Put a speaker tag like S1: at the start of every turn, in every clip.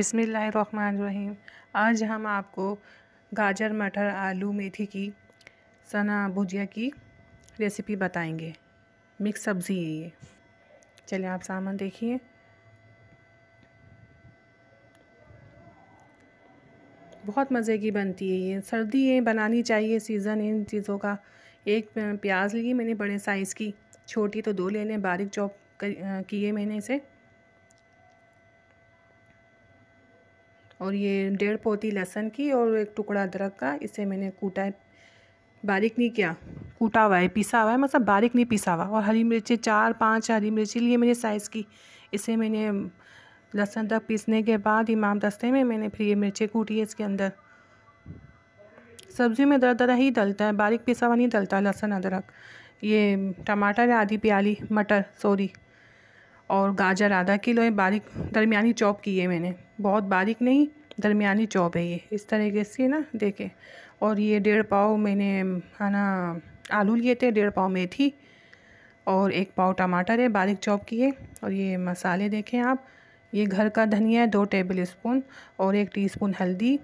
S1: बिस्मिल्लाहिर्रहमानिर्रहीम। आज हम आपको गाजर मटर आलू मेथी की सना भुजिया की रेसिपी बताएंगे। मिक्स सब्ज़ी है ये। चलिए आप सामान देखिए। बहुत मज़े की बनती है ये। सर्दी है, बनानी चाहिए, सीज़न इन चीज़ों का। एक प्याज ली मैंने बड़े साइज़ की, छोटी तो 2 ले लें। बारीक चॉप किए मैंने इसे। और ये 1.5 पोती लहसुन की और एक टुकड़ा अदरक का, इसे मैंने कूटा है। बारीक नहीं किया, कूटा हुआ है, पिसा हुआ है, मतलब बारीक नहीं पिसा हुआ। और हरी मिर्ची 4-5 हरी मिर्ची लिए मैंने साइज़ की। इसे मैंने लहसुन तक पीसने के बाद इमाम दस्ते में मैंने फिर ये मिर्ची कूटी है इसके अंदर। सब्ज़ी में दरदरा ही डलता है, बारीक पिसा हुआ नहीं डलता लहसुन अदरक। ये टमाटर है आधी प्याली, मटर और गाजर आधा किलो है, बारीक दरमियानी चॉप की है मैंने, बहुत बारीक नहीं, दरमियानी चॉप है ये, इस तरीके से ना देखें। और ये 1.5 पाव मैंने है ना आलू लिए थे, 1.5 पाव मेथी और 1 पाव टमाटर है बारीक चॉप किए। और ये मसाले देखें आप, ये घर का धनिया है 2 टेबल स्पून और 1 टीस्पून हल्दी,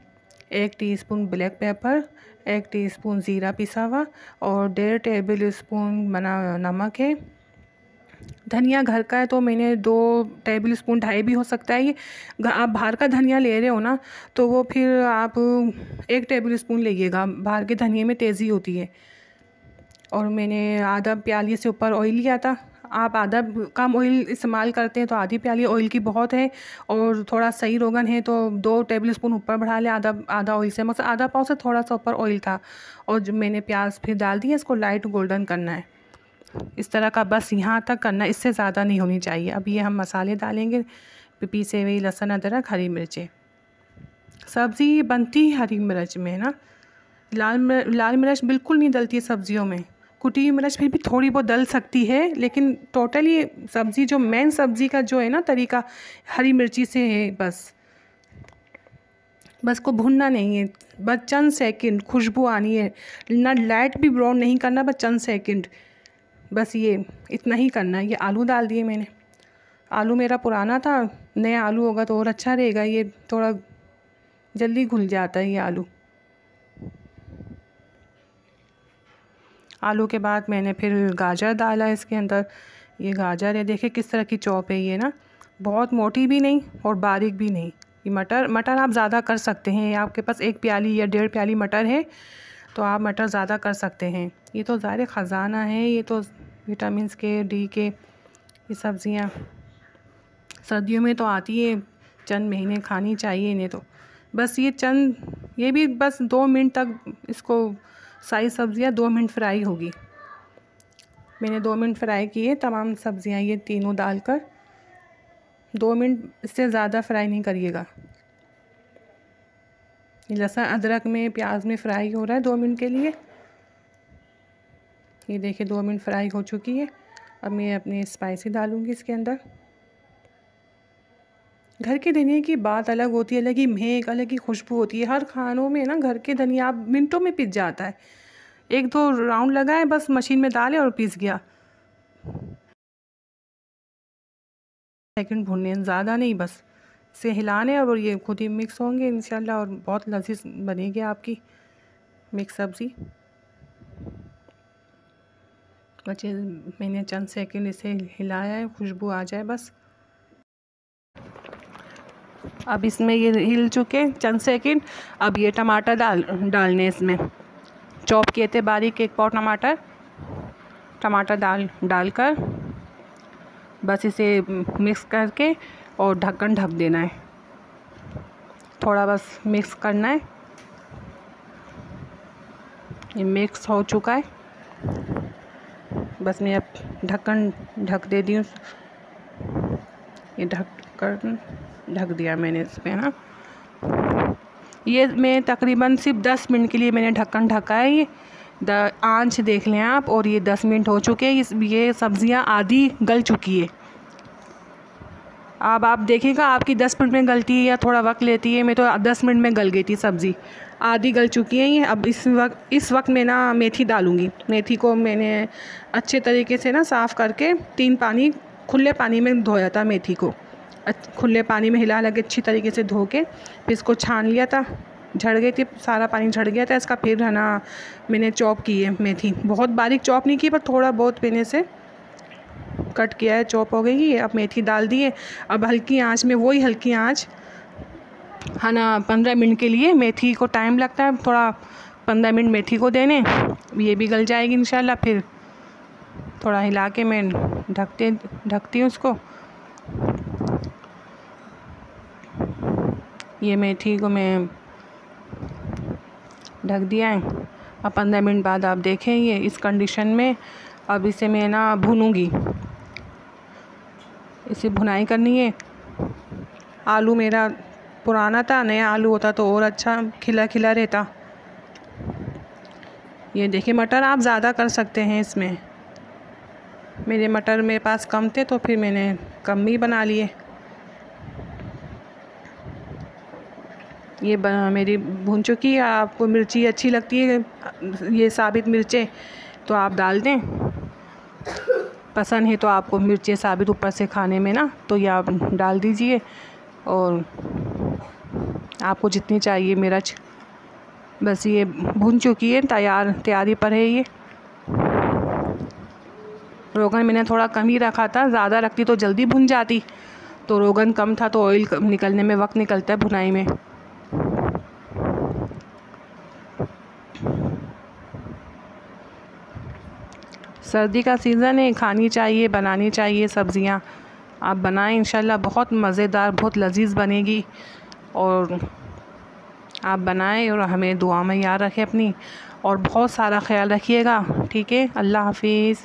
S1: 1 टीस्पून ब्लैक पेपर, 1 टीस्पून ज़ीरा पिसा हुआ और 1.5 टेबल स्पून बना नमक है। धनिया घर का है तो मैंने 2 टेबल स्पून, 2.5 भी हो सकता है। ये आप बाहर का धनिया ले रहे हो ना, तो वो फिर आप 1 टेबल स्पून लीजिएगा, बाहर के धनिए में तेज़ी होती है। और मैंने आधा प्याली से ऊपर ऑयल लिया था। आप आधा कम ऑयल इस्तेमाल करते हैं तो आधी प्याली ऑयल की बहुत है। और थोड़ा सही रोगन है तो 2 टेबल स्पून ऊपर बढ़ा लें, आधा ऑयल से, मतलब आधा पाव से थोड़ा सा ऊपर ऑयल था। और जो मैंने प्याज फिर डाल दिया, इसको लाइट गोल्डन करना है इस तरह का, बस यहाँ तक करना, इससे ज़्यादा नहीं होनी चाहिए। अब ये हम मसाले डालेंगे, पीसे हुए लहसुन अदरक हरी मिर्चें। सब्ज़ी बनती हरी मिर्च में है ना, लाल मिर्च बिल्कुल नहीं डलती है सब्जियों में। कुटी हुई मिर्च फिर भी थोड़ी बहुत डल सकती है, लेकिन टोटली सब्ज़ी जो मेन सब्ज़ी का जो है ना तरीका, हरी मिर्ची से है। बस को भुनना नहीं है, बस चंद सेकंड खुशबू आनी है, ना लाइट भी ब्राउन नहीं करना, बस चंद सेकंड, बस ये इतना ही करना है। ये आलू डाल दिए मैंने। आलू मेरा पुराना था, नया आलू होगा तो और अच्छा रहेगा, ये थोड़ा जल्दी घुल जाता है ये आलू। आलू के बाद मैंने फिर गाजर डाला इसके अंदर। ये गाजर है, देखिए किस तरह की चॉप है ये ना, बहुत मोटी भी नहीं और बारीक भी नहीं। ये मटर आप ज़्यादा कर सकते हैं, आपके पास 1 प्याली या 1.5 प्याली मटर है तो आप मटर ज़्यादा कर सकते हैं। ये तो ज़ाहिर ख़जाना है, ये तो विटामिन के, डी के, ये सब्ज़ियाँ सर्दियों में तो आती है, चंद महीने खानी चाहिए इन्हें तो। बस ये भी बस 2 मिनट तक इसको, सारी सब्ज़ियाँ 2 मिनट फ्राई होगी। मैंने 2 मिनट फ्राई किए तमाम सब्ज़ियाँ, ये तीनों डालकर 2 मिनट, इससे ज़्यादा फ्राई नहीं करिएगा। ये लहसुन अदरक में, प्याज में फ्राई हो रहा है 2 मिनट के लिए। ये देखिए 2 मिनट फ्राई हो चुकी है। अब मैं अपनी स्पाइसी डालूँगी इसके अंदर। घर के धनिया की बात अलग होती है, अलग ही महक, अलग ही खुशबू होती है। हर खानों में ना घर के धनिया आप मिनटों में पिस जाता है। 1-2 राउंड लगाए, बस मशीन में डाले और पिस गया। सेकंड भूनने, ज़्यादा नहीं, बस इसे हिलाने और ये खुद ही मिक्स होंगे इंशाल्लाह। और बहुत लजीज बनेगी आपकी मिक्स सब्ज़ी। बच्चे मैंने चंद सेकंड इसे हिलाया है, खुशबू आ जाए बस। अब इसमें ये हिल चुके चंद सेकंड। अब ये टमाटर डालने इसमें, चॉप किए थे बारीक 1 पाव टमाटर डालकर बस इसे मिक्स करके और ढक्कन ढक देना है। थोड़ा बस मिक्स करना है। ये मिक्स हो चुका है, बस मैं अब ढक्कन ढक देती हूँ। ये ढक्कन ढक दिया मैंने इस पर ना। ये मैं तकरीबन सिर्फ 10 मिनट के लिए मैंने ढक्कन ढका है। ये आंच देख लें आप, और ये 10 मिनट हो चुके हैं। ये सब्ज़ियाँ आधी गल चुकी है। अब आप देखिएगा आपकी 10 मिनट में गलती है या थोड़ा वक्त लेती है। मैं तो 10 मिनट में गल गई थी सब्ज़ी, आधी गल चुकी है ये। अब इस वक्त मैं ना मेथी डालूँगी। मेथी को मैंने अच्छे तरीके से ना साफ़ करके 3 पानी, खुले पानी में धोया था मेथी को। खुले पानी में हिला लगे अच्छी तरीके से धो के, फिर इसको छान लिया था, झड़ गई थी, सारा पानी झड़ गया था इसका। फिर है ना मैंने चॉप की है मेथी, बहुत बारीक चॉप नहीं की, पर थोड़ा बहुत मैंने से कट किया है, चॉप हो गई है। अब मेथी डाल दी है। अब हल्की आंच में, वही हल्की आंच है ना 15 मिनट के लिए, मेथी को टाइम लगता है थोड़ा, 15 मिनट मेथी को देने, ये भी गल जाएगी इंशाल्लाह। फिर थोड़ा हिला के मैं ढकती हूँ उसको। ये मेथी को मैं ढक दिया है। अब 15 मिनट बाद आप देखें ये इस कंडीशन में। अब इसे मैं ना भूनूंगी, इसे भुनाई करनी है। आलू मेरा पुराना था, नया आलू होता तो और अच्छा खिला खिला रहता। ये देखिए मटर आप ज़्यादा कर सकते हैं इसमें, मेरे मटर मेरे पास कम थे तो फिर मैंने कम ही बना लिए। ये मेरी भून चुकी है। आपको मिर्ची अच्छी लगती है, ये साबित मिर्चें तो आप डाल दें, पसंद है तो आपको मिर्चें साबित ऊपर से खाने में ना, तो ये आप डाल दीजिए। और आपको जितनी चाहिए मिर्च, बस ये भून चुकी है, तैयारी पर है। ये रोगन मैंने थोड़ा कम ही रखा था, ज़्यादा रखती तो जल्दी भुन जाती, तो रोगन कम था तो ऑयल निकलने में वक्त निकलता है भुनाई में। सर्दी का सीज़न है, खानी चाहिए, बनानी चाहिए सब्ज़ियाँ। आप बनाएं इंशाल्लाह, बहुत मज़ेदार, बहुत लजीज बनेगी। और आप बनाएं और हमें दुआ में याद रखें अपनी, और बहुत सारा ख्याल रखिएगा। ठीक है, अल्लाह हाफिज़।